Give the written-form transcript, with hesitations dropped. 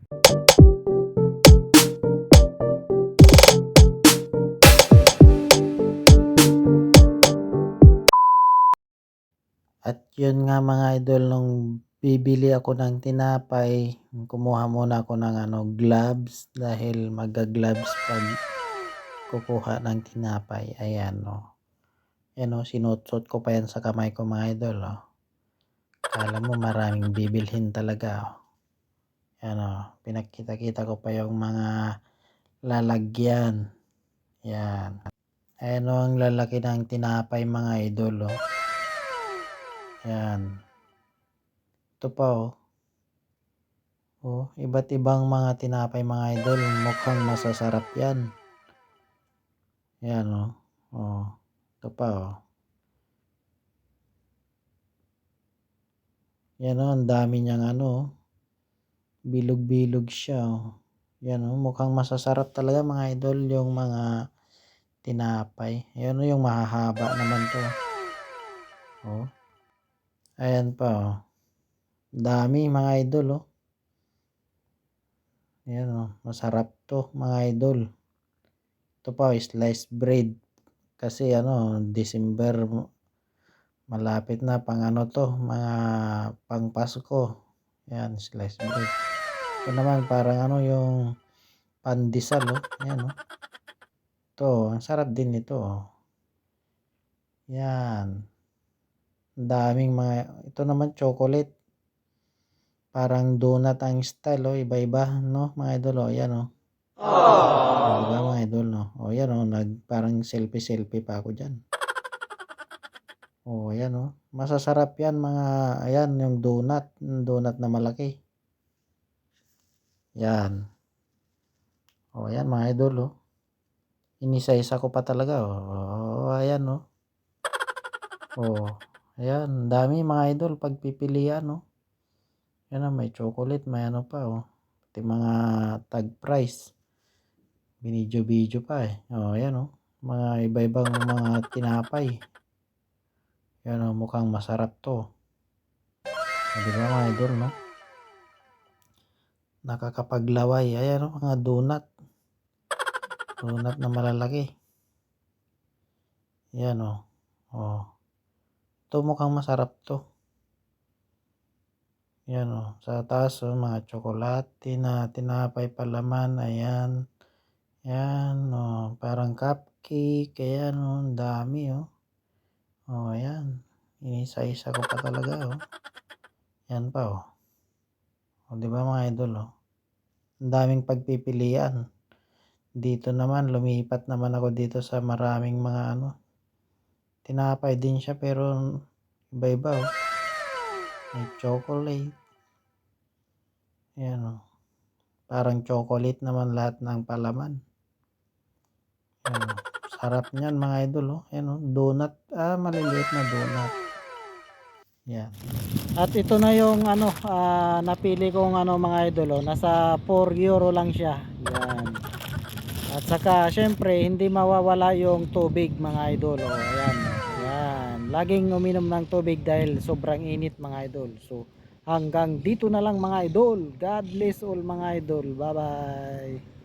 At yun nga mga idol, nung bibili ako ng tinapay, kumuha muna ako ng gloves dahil magga-gloves pag kukuha ng tinapay. Ayan o. Yan o, sinutsot ko pa yan sa kamay ko mga idol o. Kala mo maraming bibilhin talaga o. Yan o, pinakita-kita ko pa yung mga lalagyan. Yan. Ayan o, ang lalaki ng tinapay mga idol o. Yan. Ito pa o. Oh, iba't ibang mga tinapay mga idol. Mukhang masasarap yan. Yan o. Oh. Ito pa o. Yan o, ang dami niyang bilog-bilog siya o. Yan o, mukhang masasarap talaga mga idol yung mga tinapay. Yan o, yung mahahaba naman to. Oh. Ayan pa o. Dami mga idol o. Yan o, masarap to mga idol. Ito pa o, sliced bread. Kasi December malapit na, pang to, mga pang Pasko. Yan, sliced bread. Ito naman parang yung pandesal o. Yan o. Ito, ang sarap din nito o. Yan. Daming ito naman chocolate. Parang donut ang style o, iba-iba no mga idol o. Yan o. Diba mga idol no? O yan o, parang selfie pa ako dyan. O yan o. Masasarap yan mga, ayan yung donut na malaki. Yan. O yan mga idol o. Inisa-isa ko pa talaga o. Ayan o. O. Ayan, dami mga idol pagpipilian o. Yan o, may chocolate, may pa o. Pati mga tag price. Binidyo-bidyo pa eh. O yan o. Mga iba-ibang mga tinapay. Yan o, mukhang masarap to. O, diba mga idol no? Nakakapaglaway. Ayan o, mga donut. Donut na malalaki. Yan o. O. Ito mukhang masarap to. Yan o. Sa taas o, mga tsokolate na tinapay palaman. Ayan. Yan o. Parang cupcake. Ayan o. Ang dami o. O ayan. Inisa-isa ko pa talaga o. Yan pa o. O diba mga idol o. Ang daming pagpipilian. Dito naman, lumipat naman ako dito sa maraming mga tinapay din siya pero iba-iba o. May chocolate. Ayan o. Parang chocolate naman lahat ng palaman. Ayan o. Sarap niyan mga idol o. Ayan o. Donut. Maliliit na donut. Yan. At ito na yung napili kong mga idol o. Nasa 4 euro lang siya. Yan. At saka syempre hindi mawawala yung tubig mga idol o. Ayan. Yan. Laging uminom ng tubig dahil sobrang init mga idol. So hanggang dito na lang mga idol. God bless all mga idol. Bye bye.